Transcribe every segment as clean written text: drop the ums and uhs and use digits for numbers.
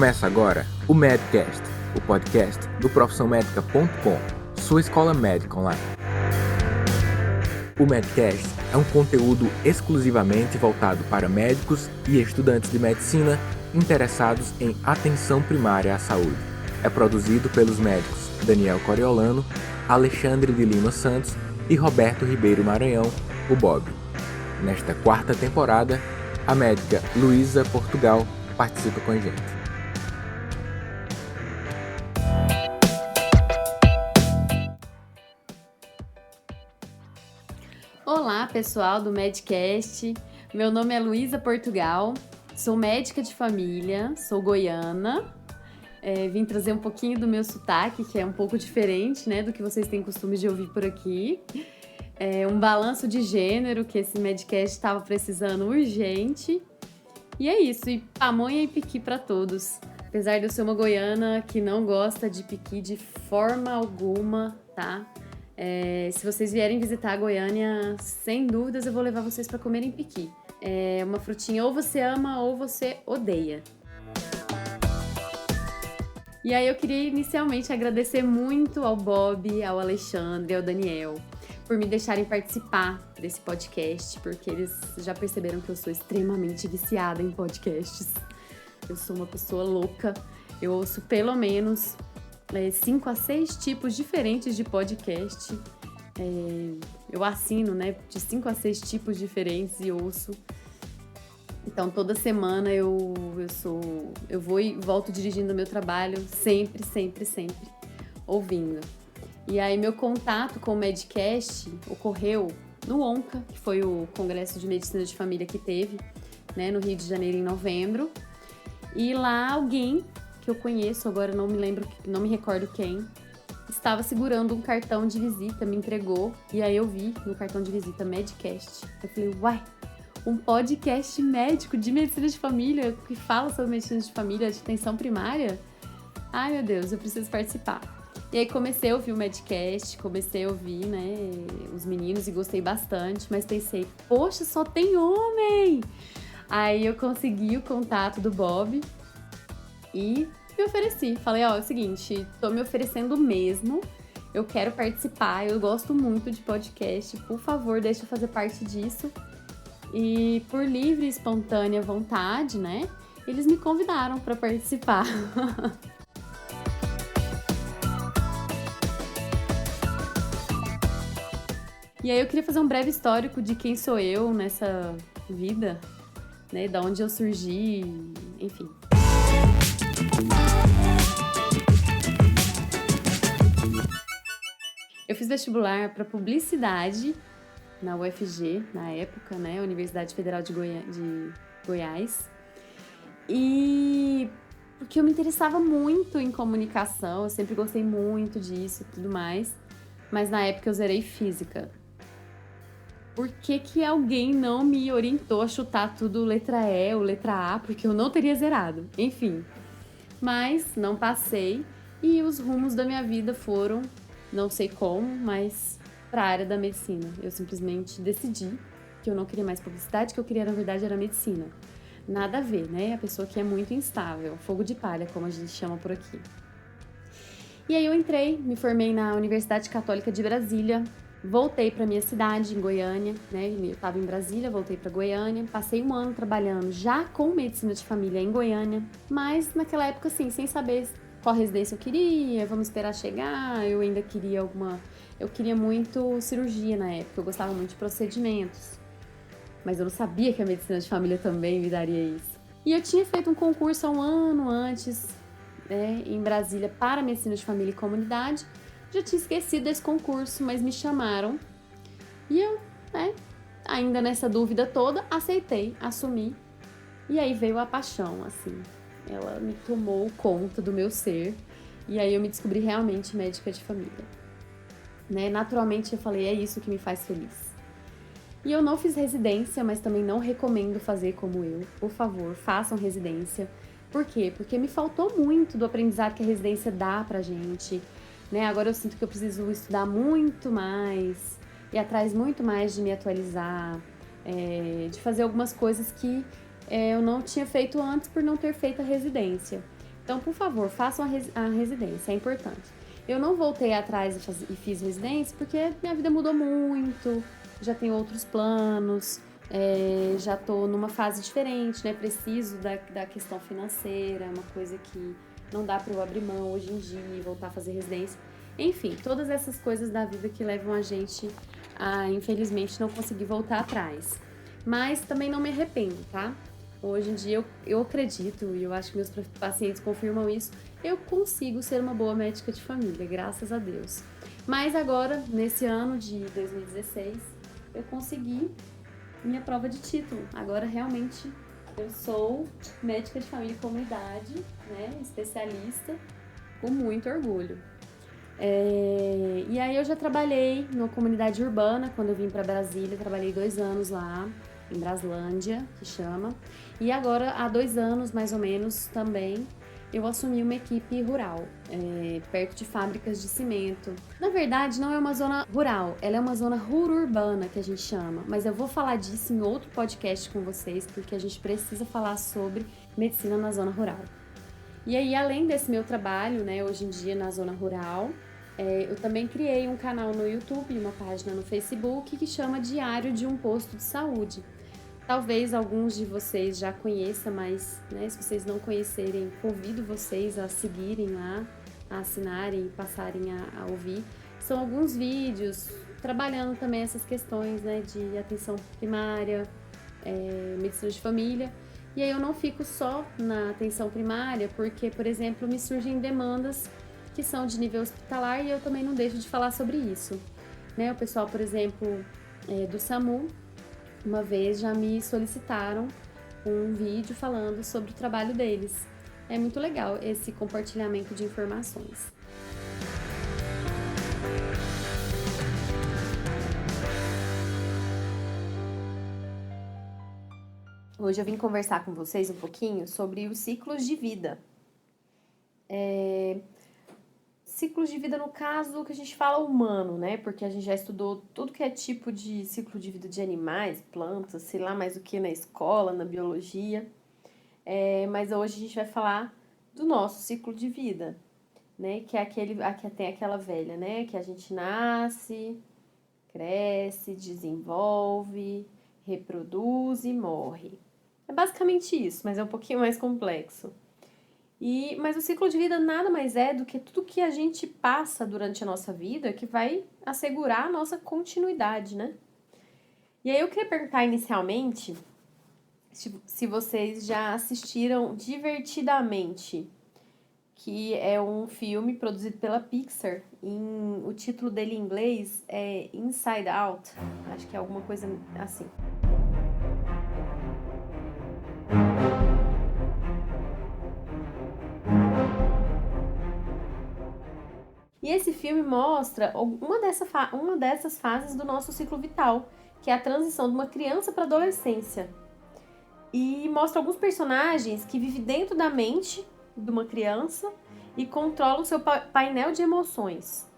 Começa agora o Medcast, o podcast do profissãomedica.com, sua escola médica online. O Medcast é um conteúdo exclusivamente voltado para médicos e estudantes de medicina interessados em atenção primária à saúde. É produzido pelos médicos Daniel Coriolano, Alexandre de Lima Santos e Roberto Ribeiro Maranhão, o Bob. Nesta quarta temporada, a médica Luísa Portugal participa com a gente. Olá, pessoal do Medcast. Meu nome é Luísa Portugal, sou médica de família, sou goiana. Vim trazer um pouquinho do meu sotaque, que é um pouco diferente, né, do que vocês têm costume de ouvir por aqui. Um balanço de gênero que esse Medcast estava precisando urgente. E é isso, e pamonha e piqui para todos. Apesar de eu ser uma goiana que não gosta de piqui de forma alguma, tá? Se vocês vierem visitar a Goiânia, sem dúvidas eu vou levar vocês para comerem piqui. É uma frutinha ou você ama ou você odeia. E aí eu queria inicialmente agradecer muito ao Bob, ao Alexandre, ao Daniel, por me deixarem participar desse podcast, porque eles já perceberam que eu sou extremamente viciada em podcasts. Eu sou uma pessoa louca, eu ouço pelo menos 5 a 6 tipos diferentes de podcast. Eu assino, né, de 5 a 6 tipos diferentes e ouço. Então, toda semana eu vou e volto dirigindo o meu trabalho, sempre ouvindo. E aí, meu contato com o Medcast ocorreu no ONCA, que foi o Congresso de Medicina de Família que teve, né, no Rio de Janeiro, em novembro. E lá alguém que eu conheço, agora não me recordo quem, estava segurando um cartão de visita, me entregou, e aí eu vi no cartão de visita Medcast. Eu falei, uai, um podcast médico de medicina de família, que fala sobre medicina de família, de atenção primária? Ai, meu Deus, eu preciso participar. E aí comecei a ouvir o Medcast, comecei a ouvir, né, os meninos e gostei bastante, mas pensei, poxa, só tem homem! Aí eu consegui o contato do Bob e me ofereci. Falei, é o seguinte, tô me oferecendo mesmo, eu quero participar, eu gosto muito de podcast, por favor, deixa eu fazer parte disso. E por livre e espontânea vontade, né, eles me convidaram para participar. E aí eu queria fazer um breve histórico de quem sou eu nessa vida, né, da onde eu surgi, enfim. Eu fiz vestibular para publicidade na UFG, na época, né, Universidade Federal de Goiás. E porque eu me interessava muito em comunicação, eu sempre gostei muito disso e tudo mais, mas na época eu zerei física. Por que alguém não me orientou a chutar tudo letra E ou letra A, porque eu não teria zerado? Enfim, mas não passei e os rumos da minha vida foram, não sei como, mas para a área da medicina. Eu simplesmente decidi que eu não queria mais publicidade, que eu queria, na verdade, era medicina. Nada a ver, né? A pessoa que é muito instável, fogo de palha, como a gente chama por aqui. E aí eu entrei, me formei na Universidade Católica de Brasília, voltei para minha cidade, em Goiânia, né? Eu estava em Brasília, voltei para Goiânia, passei um ano trabalhando já com medicina de família em Goiânia, mas naquela época, assim, sem saber qual residência eu queria, vamos esperar chegar, eu ainda queria eu queria muito cirurgia na época, eu gostava muito de procedimentos, mas eu não sabia que a medicina de família também me daria isso. E eu tinha feito um concurso há um ano antes, né, em Brasília para medicina de família e comunidade. Já tinha esquecido desse concurso, mas me chamaram. E eu, ainda nessa dúvida toda, aceitei, assumi. E aí veio a paixão, assim. Ela me tomou conta do meu ser. E aí eu me descobri realmente médica de família. Né? Naturalmente eu falei, é isso que me faz feliz. E eu não fiz residência, mas também não recomendo fazer como eu. Por favor, façam residência. Por quê? Porque me faltou muito do aprendizado que a residência dá pra gente. Né? Agora eu sinto que eu preciso estudar muito mais, ir atrás muito mais de me atualizar, de fazer algumas coisas que eu não tinha feito antes por não ter feito a residência. Então, por favor, façam a residência, é importante. Eu não voltei atrás e fiz residência porque minha vida mudou muito, já tenho outros planos, já tô numa fase diferente, né? Preciso da questão financeira, uma coisa que não dá para eu abrir mão hoje em dia e voltar a fazer residência. Enfim, todas essas coisas da vida que levam a gente a, infelizmente, não conseguir voltar atrás. Mas também não me arrependo, tá? Hoje em dia eu acredito, e eu acho que meus pacientes confirmam isso, eu consigo ser uma boa médica de família, graças a Deus. Mas agora, nesse ano de 2016, eu consegui minha prova de título. Agora, realmente, eu sou médica de família e comunidade, né, especialista, com muito orgulho. E aí eu já trabalhei numa comunidade urbana, quando eu vim para Brasília, trabalhei 2 anos lá, em Braslândia, que chama. E agora, há 2 anos, mais ou menos, também, eu assumi uma equipe rural, perto de fábricas de cimento. Na verdade, não é uma zona rural, ela é uma zona rururbana, que a gente chama. Mas eu vou falar disso em outro podcast com vocês, porque a gente precisa falar sobre medicina na zona rural. E aí, além desse meu trabalho, né, hoje em dia na zona rural, eu também criei um canal no YouTube e uma página no Facebook que chama Diário de um Posto de Saúde. Talvez alguns de vocês já conheçam, mas, né, se vocês não conhecerem, convido vocês a seguirem lá, a assinarem e passarem a ouvir. São alguns vídeos trabalhando também essas questões, né, de atenção primária, medicina de família. E aí eu não fico só na atenção primária, porque, por exemplo, me surgem demandas que são de nível hospitalar e eu também não deixo de falar sobre isso. Né? O pessoal, por exemplo, do SAMU, uma vez já me solicitaram um vídeo falando sobre o trabalho deles. É muito legal esse compartilhamento de informações. Hoje eu vim conversar com vocês um pouquinho sobre os ciclos de vida. Ciclos de vida, no caso, que a gente fala humano, né? Porque a gente já estudou tudo que é tipo de ciclo de vida de animais, plantas, sei lá mais o que na escola, na biologia. Mas hoje a gente vai falar do nosso ciclo de vida, né? Que é tem aquela velha, né? Que a gente nasce, cresce, desenvolve, reproduz e morre. É basicamente isso, mas é um pouquinho mais complexo. Mas o ciclo de vida nada mais é do que tudo que a gente passa durante a nossa vida que vai assegurar a nossa continuidade, né? E aí eu queria perguntar inicialmente se vocês já assistiram Divertidamente, que é um filme produzido pela Pixar. O título dele em inglês é Inside Out, acho que é alguma coisa assim. E esse filme mostra uma dessas fases do nosso ciclo vital, que é a transição de uma criança para a adolescência. E mostra alguns personagens que vivem dentro da mente de uma criança e controlam o seu painel de emoções.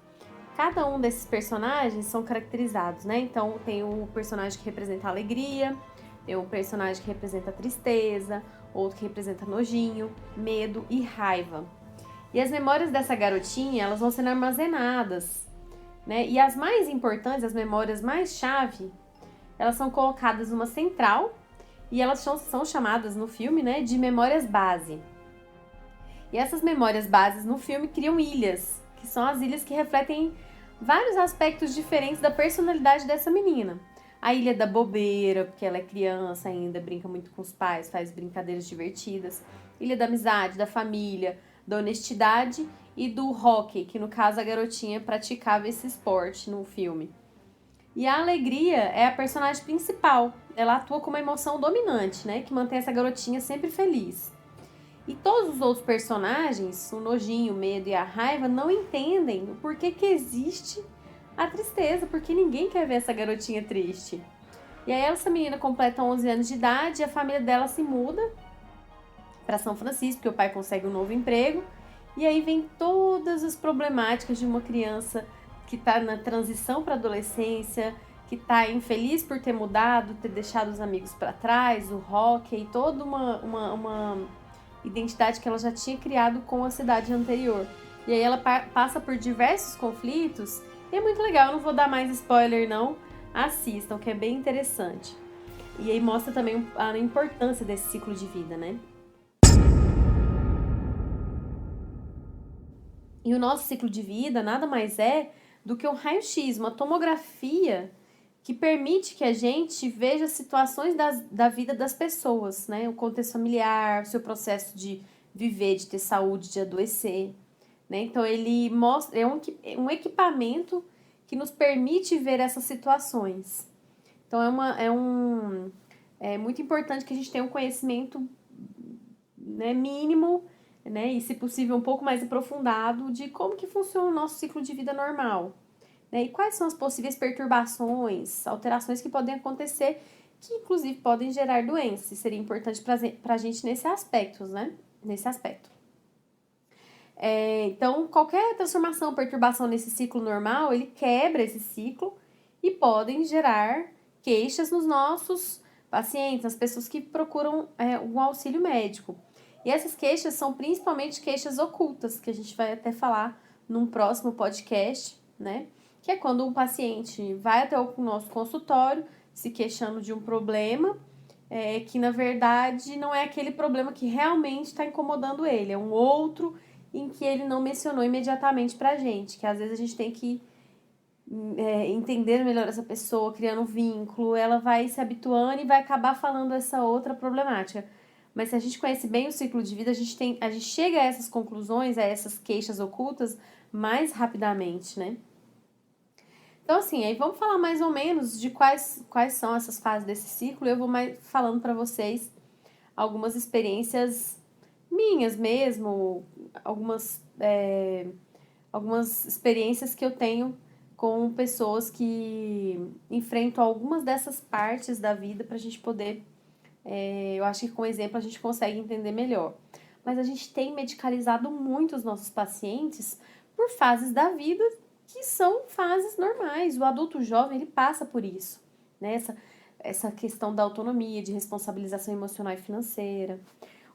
Cada um desses personagens são caracterizados, né? Então tem o personagem que representa a alegria, tem o personagem que representa a tristeza, outro que representa nojinho, medo e raiva. E as memórias dessa garotinha, elas vão sendo armazenadas, né? E as mais importantes, as memórias mais chave, elas são colocadas numa central e elas são chamadas no filme, né, de memórias base. E essas memórias bases no filme criam ilhas, que são as ilhas que refletem vários aspectos diferentes da personalidade dessa menina. A ilha da bobeira, porque ela é criança ainda, brinca muito com os pais, faz brincadeiras divertidas. Ilha da amizade, da família, da honestidade e do hóquei, que no caso a garotinha praticava esse esporte no filme. E a alegria é a personagem principal. Ela atua como uma emoção dominante, né, que mantém essa garotinha sempre feliz. E todos os outros personagens, o nojinho, o medo e a raiva, não entendem o porquê que existe a tristeza, porque ninguém quer ver essa garotinha triste. E aí essa menina completa 11 anos de idade e a família dela se muda para São Francisco, porque o pai consegue um novo emprego. E aí vem todas as problemáticas de uma criança que está na transição para a adolescência, que está infeliz por ter mudado, ter deixado os amigos para trás, o hóquei, toda uma identidade que ela já tinha criado com a cidade anterior. E aí ela passa por diversos conflitos, e é muito legal, eu não vou dar mais spoiler não, assistam, que é bem interessante. E aí mostra também a importância desse ciclo de vida, né? E o nosso ciclo de vida nada mais é do que um raio-x, uma tomografia que permite que a gente veja situações da vida das pessoas, né? O contexto familiar, o seu processo de viver, de ter saúde, de adoecer, né? Então ele mostra, um equipamento que nos permite ver essas situações. Então é muito importante que a gente tenha um conhecimento, né, mínimo, né, e se possível um pouco mais aprofundado de como que funciona o nosso ciclo de vida normal, né, e quais são as possíveis perturbações, alterações que podem acontecer, que inclusive podem gerar doenças. Seria importante para a gente nesse aspecto, né? Nesse aspecto. Então, qualquer transformação, perturbação nesse ciclo normal, ele quebra esse ciclo e podem gerar queixas nos nossos pacientes, nas pessoas que procuram um auxílio médico. E essas queixas são principalmente queixas ocultas, que a gente vai até falar num próximo podcast, né? Que é quando um paciente vai até o nosso consultório se queixando de um problema, que na verdade não é aquele problema que realmente está incomodando ele, é um outro em que ele não mencionou imediatamente pra gente, que às vezes a gente tem que entender melhor essa pessoa, criando um vínculo, ela vai se habituando e vai acabar falando essa outra problemática. Mas se a gente conhece bem o ciclo de vida, a gente chega a essas conclusões, a essas queixas ocultas mais rapidamente, né? Então, assim, aí vamos falar mais ou menos de quais são essas fases desse ciclo. Eu vou mais falando para vocês algumas experiências minhas mesmo, algumas experiências que eu tenho com pessoas que enfrentam algumas dessas partes da vida para a gente poder, eu acho que com exemplo a gente consegue entender melhor. Mas a gente tem medicalizado muito os nossos pacientes por fases da vida que são fases normais. O adulto jovem, ele passa por isso, né? Essa questão da autonomia, de responsabilização emocional e financeira.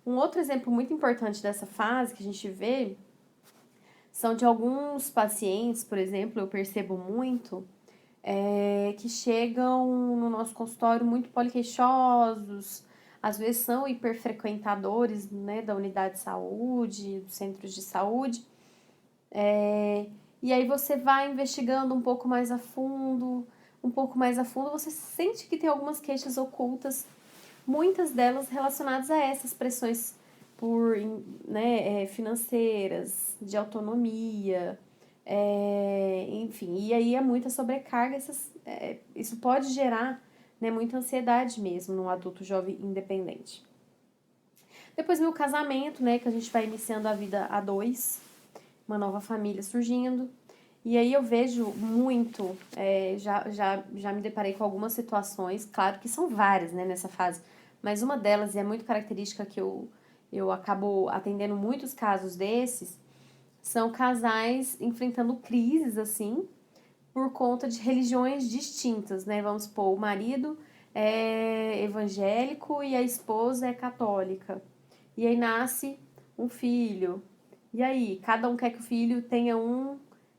Um outro exemplo muito importante dessa fase que a gente vê são de alguns pacientes, por exemplo, eu percebo muito, que chegam no nosso consultório muito poliqueixosos, às vezes são hiperfrequentadores, né, da unidade de saúde, dos centros de saúde, e aí você vai investigando um pouco mais a fundo, você sente que tem algumas queixas ocultas, muitas delas relacionadas a essas pressões financeiras, de autonomia, enfim, e aí é muita sobrecarga, isso pode gerar, né, muita ansiedade mesmo no adulto jovem independente. Depois vem o casamento, né, que a gente vai iniciando a vida a dois, uma nova família surgindo, e aí eu vejo muito, já me deparei com algumas situações, claro que são várias, né, nessa fase, mas uma delas, e é muito característica que eu acabo atendendo muitos casos desses, são casais enfrentando crises, assim, por conta de religiões distintas, né? Vamos supor, o marido é evangélico e a esposa é católica. E aí nasce um filho. E aí, cada um quer que o filho tenha um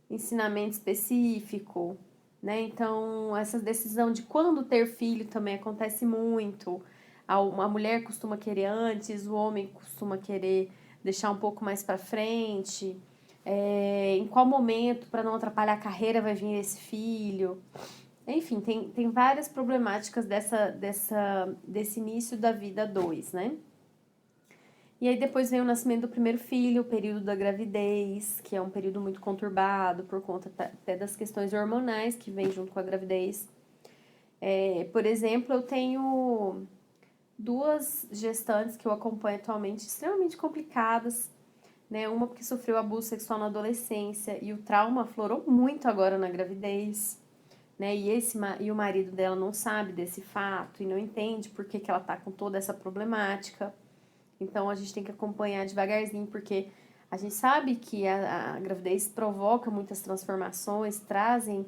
ensinamento específico, né? Então, essa decisão de quando ter filho também acontece muito. A mulher costuma querer antes, o homem costuma querer deixar um pouco mais para frente. Em qual momento, para não atrapalhar a carreira, vai vir esse filho. Enfim, tem várias problemáticas desse início da vida 2, né? E aí depois vem o nascimento do primeiro filho, o período da gravidez, que é um período muito conturbado por conta até das questões hormonais que vem junto com a gravidez. Por exemplo, eu tenho 2 gestantes que eu acompanho atualmente extremamente complicadas, né? Uma porque sofreu abuso sexual na adolescência e o trauma aflorou muito agora na gravidez, né? E o marido dela não sabe desse fato e não entende por que ela tá com toda essa problemática. Então a gente tem que acompanhar devagarzinho, porque a gente sabe que a gravidez provoca muitas transformações, trazem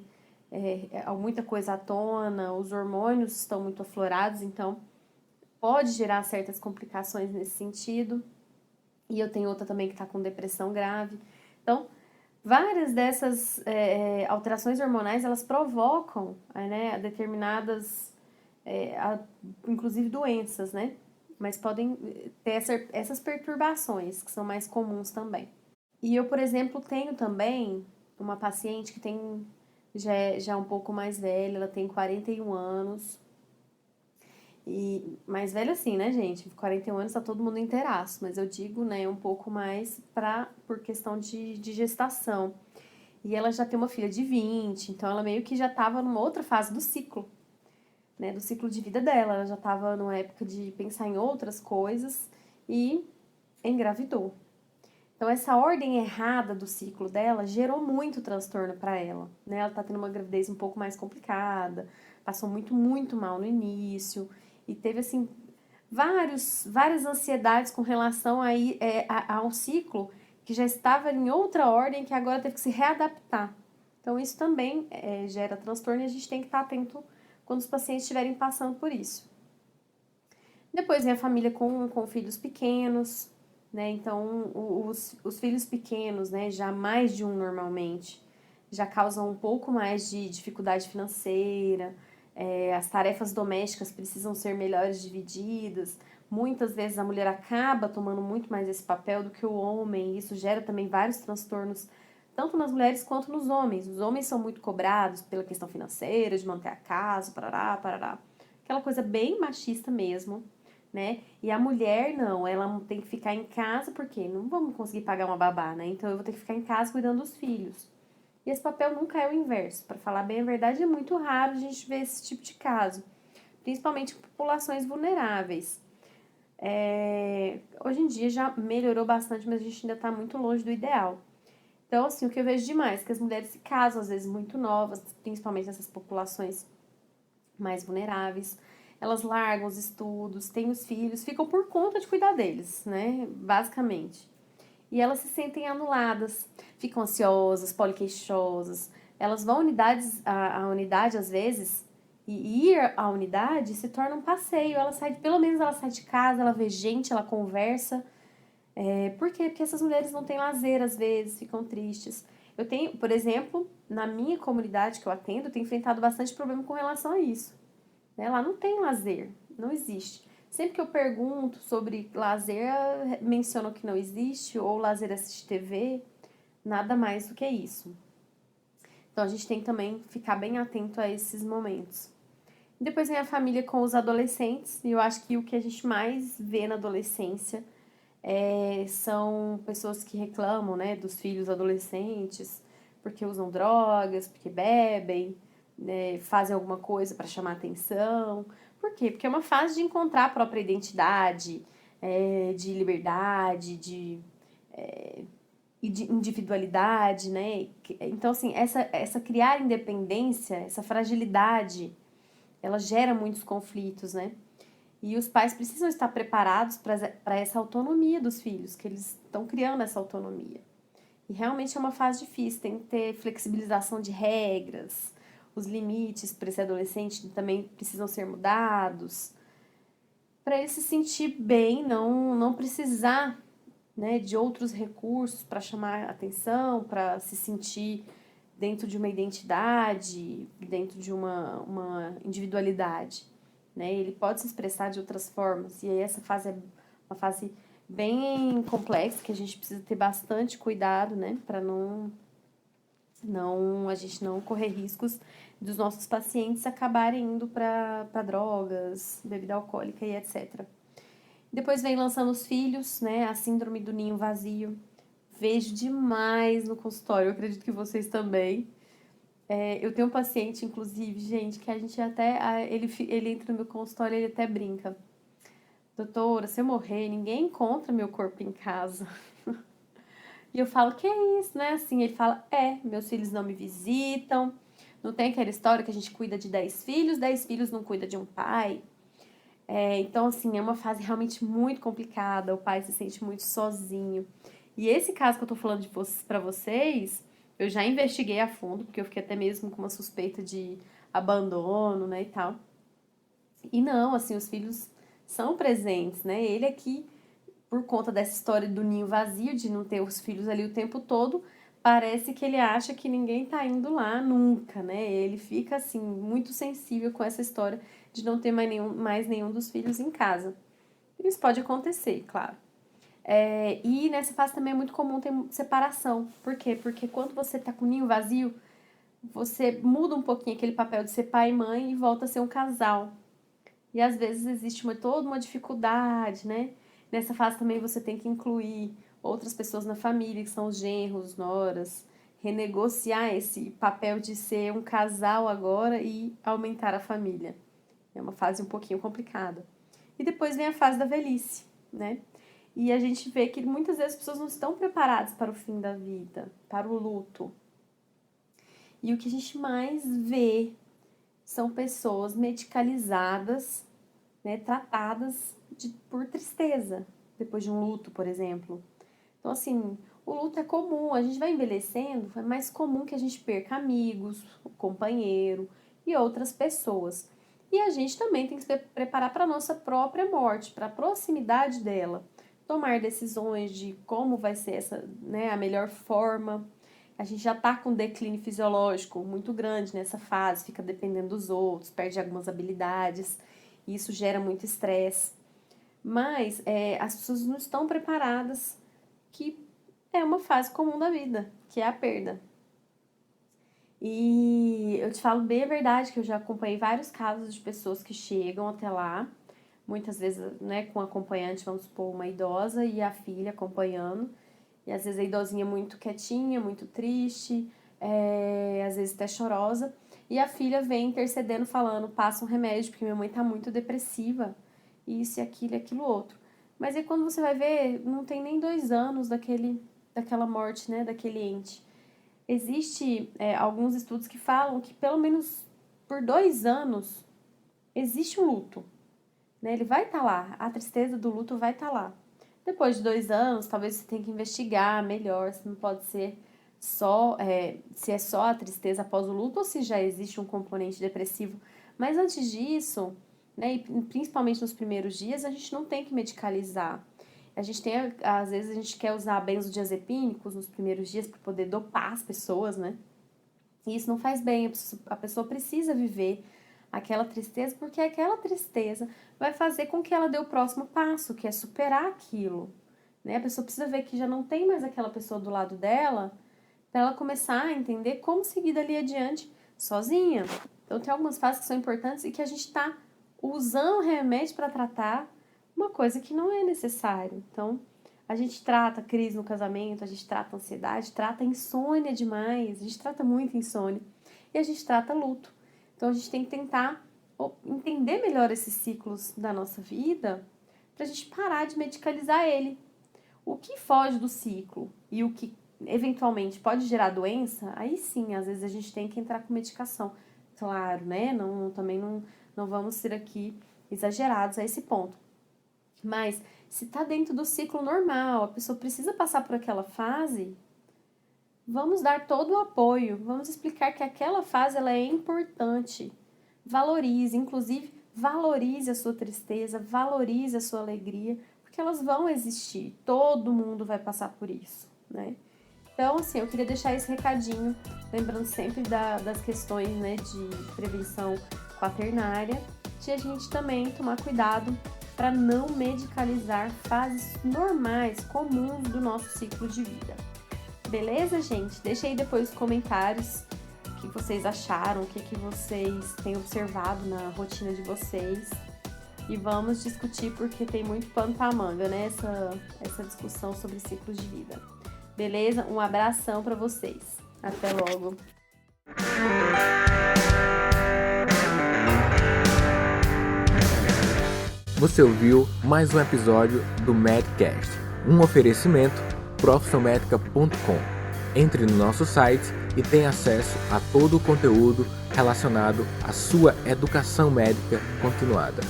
muita coisa à tona, os hormônios estão muito aflorados, então pode gerar certas complicações nesse sentido. E eu tenho outra também que está com depressão grave. Então, várias dessas alterações hormonais, elas provocam, né, determinadas, inclusive doenças, né? Mas podem ter essas perturbações, que são mais comuns também. E eu, por exemplo, tenho também uma paciente que já é um pouco mais velha, ela tem 41 anos. E mais velha assim, né, gente? 41 anos tá todo mundo inteiraço, mas eu digo, né, um pouco mais por questão de gestação. E ela já tem uma filha de 20, então ela meio que já tava numa outra fase do ciclo, né, do ciclo de vida dela. Ela já tava numa época de pensar em outras coisas e engravidou. Então, essa ordem errada do ciclo dela gerou muito transtorno para ela, né? Ela tá tendo uma gravidez um pouco mais complicada, passou muito, muito mal no início e teve, assim, várias ansiedades com relação a um ciclo que já estava em outra ordem, que agora teve que se readaptar. Então, isso também gera transtorno e a gente tem que estar atento quando os pacientes estiverem passando por isso. Depois vem a família com filhos pequenos, né? Então, os filhos pequenos, né, já mais de um normalmente, já causam um pouco mais de dificuldade financeira, as tarefas domésticas precisam ser melhores divididas. Muitas vezes a mulher acaba tomando muito mais esse papel do que o homem, e isso gera também vários transtornos, tanto nas mulheres quanto nos homens. Os homens são muito cobrados pela questão financeira, de manter a casa, parará, parará. Aquela coisa bem machista mesmo, né? E a mulher não, ela tem que ficar em casa porque não vamos conseguir pagar uma babá, né? Então eu vou ter que ficar em casa cuidando dos filhos. E esse papel nunca é o inverso. Para falar bem a verdade, é muito raro a gente ver esse tipo de caso, principalmente em populações vulneráveis. Hoje em dia já melhorou bastante, mas a gente ainda está muito longe do ideal. Então, assim, o que eu vejo demais é que as mulheres se casam, às vezes muito novas, principalmente nessas populações mais vulneráveis. Elas largam os estudos, têm os filhos, ficam por conta de cuidar deles, né? Basicamente. E elas se sentem anuladas, ficam ansiosas, poliqueixosas. Elas vão à unidade às vezes, e ir à unidade se torna um passeio. Pelo menos ela sai de casa, ela vê gente, ela conversa. Por quê? Porque essas mulheres não têm lazer às vezes, ficam tristes. Eu tenho, por exemplo, na minha comunidade que eu atendo, eu tenho enfrentado bastante problema com relação a isso. Né? Lá não tem lazer, não existe. Sempre que eu pergunto sobre lazer, mencionam que não existe, ou lazer assistir TV, nada mais do que isso. Então a gente tem que também ficar bem atento a esses momentos. Depois vem a família com os adolescentes, e eu acho que o que a gente mais vê na adolescência são pessoas que reclamam, né, dos filhos adolescentes, porque usam drogas, porque bebem, né, fazem alguma coisa para chamar atenção. Por quê? Porque é uma fase de encontrar a própria identidade, de liberdade, e de individualidade, né? Então, assim, essa criar independência, essa fragilidade, ela gera muitos conflitos, né? E os pais precisam estar preparados para essa autonomia dos filhos, que eles estão criando essa autonomia. E realmente é uma fase difícil, tem que ter flexibilização de regras, os limites para esse adolescente também precisam ser mudados, para ele se sentir bem, não precisar, né, de outros recursos para chamar atenção, para se sentir dentro de uma identidade, dentro de uma individualidade. Né? Ele pode se expressar de outras formas, e aí essa fase é uma fase bem complexa, que a gente precisa ter bastante cuidado, né, para a gente não correr riscos dos nossos pacientes acabarem indo para drogas, bebida alcoólica e etc. Depois vem lançando os filhos, né, a síndrome do ninho vazio. Vejo demais no consultório, eu acredito que vocês também. Eu tenho um paciente, inclusive, gente, que a gente até... Ele entra no meu consultório e ele até brinca. Doutora, se eu morrer, ninguém encontra meu corpo em casa. E eu falo, que é isso, né? Assim, ele fala, meus filhos não me visitam. Não tem aquela história que a gente cuida de 10 filhos, 10 filhos não cuida de um pai. Então, assim, é uma fase realmente muito complicada. O pai se sente muito sozinho. E esse caso que eu tô falando pra vocês, eu já investiguei a fundo, porque eu fiquei até mesmo com uma suspeita de abandono, né, e tal. E não, assim, os filhos são presentes, né? Ele aqui por conta dessa história do ninho vazio, de não ter os filhos ali o tempo todo, parece que ele acha que ninguém tá indo lá nunca, né? Ele fica, assim, muito sensível com essa história de não ter mais nenhum dos filhos em casa. Isso pode acontecer, claro. E nessa fase também é muito comum ter separação. Por quê? Porque quando você tá com o ninho vazio, você muda um pouquinho aquele papel de ser pai e mãe e volta a ser um casal. E às vezes existe toda uma dificuldade, né? Nessa fase também você tem que incluir outras pessoas na família, que são os genros, noras, renegociar esse papel de ser um casal agora e aumentar a família. É uma fase um pouquinho complicada. E depois vem a fase da velhice, né? E a gente vê que muitas vezes as pessoas não estão preparadas para o fim da vida, para o luto. E o que a gente mais vê são pessoas medicalizadas, né, tratadas por tristeza, depois de um luto, por exemplo. Então, assim, o luto é comum, a gente vai envelhecendo, é mais comum que a gente perca amigos, o companheiro e outras pessoas. E a gente também tem que se preparar para a nossa própria morte, para a proximidade dela. Tomar decisões de como vai ser essa, né, a melhor forma. A gente já está com um declínio fisiológico muito grande nessa fase, fica dependendo dos outros, perde algumas habilidades, e isso gera muito estresse. Mas as pessoas não estão preparadas, que é uma fase comum da vida, que é a perda. E eu te falo bem a verdade, que eu já acompanhei vários casos de pessoas que chegam até lá, muitas vezes, né, com acompanhante, vamos supor, uma idosa e a filha acompanhando, e às vezes a idosinha muito quietinha, muito triste, às vezes até chorosa, e a filha vem intercedendo, falando, passa um remédio, porque minha mãe tá muito depressiva, isso e aquilo outro. Mas aí quando você vai ver, não tem nem 2 anos daquela morte, né, daquele ente. Existe alguns estudos que falam que pelo menos por 2 anos existe um luto, né? Ele vai estar lá, a tristeza do luto vai estar lá. Depois de 2 anos, talvez você tenha que investigar melhor, se não pode ser só, se é só a tristeza após o luto ou se já existe um componente depressivo. Mas antes disso, né, e principalmente nos primeiros dias, a gente não tem que medicalizar. Às vezes a gente quer usar benzodiazepínicos nos primeiros dias para poder dopar as pessoas, né? E isso não faz bem, a pessoa precisa viver aquela tristeza, porque aquela tristeza vai fazer com que ela dê o próximo passo, que é superar aquilo, né? A pessoa precisa ver que já não tem mais aquela pessoa do lado dela, para ela começar a entender como seguir dali adiante sozinha. Então tem algumas fases que são importantes e que a gente está usando remédio para tratar uma coisa que não é necessário. Então, a gente trata crise no casamento, a gente trata ansiedade, trata insônia demais, a gente trata muito insônia e a gente trata luto. Então, a gente tem que tentar entender melhor esses ciclos da nossa vida para a gente parar de medicalizar ele. O que foge do ciclo e o que eventualmente pode gerar doença, aí sim, às vezes a gente tem que entrar com medicação. Claro, né? Também não vamos ser aqui exagerados a esse ponto. Mas se está dentro do ciclo normal, a pessoa precisa passar por aquela fase, vamos dar todo o apoio, vamos explicar que aquela fase ela é importante. Valorize, inclusive valorize a sua tristeza, valorize a sua alegria, porque elas vão existir, todo mundo vai passar por isso, né? Então, assim, eu queria deixar esse recadinho, lembrando sempre das questões, né, de prevenção quaternária, de a gente também tomar cuidado para não medicalizar fases normais, comuns do nosso ciclo de vida. Beleza, gente? Deixa aí depois os comentários o que vocês acharam, o que vocês têm observado na rotina de vocês. E vamos discutir, porque tem muito pano pra manga, né? Essa discussão sobre ciclos de vida. Beleza? Um abração para vocês. Até logo. Você ouviu mais um episódio do Medcast, um oferecimento profissionmedica.com. Entre no nosso site e tenha acesso a todo o conteúdo relacionado à sua educação médica continuada.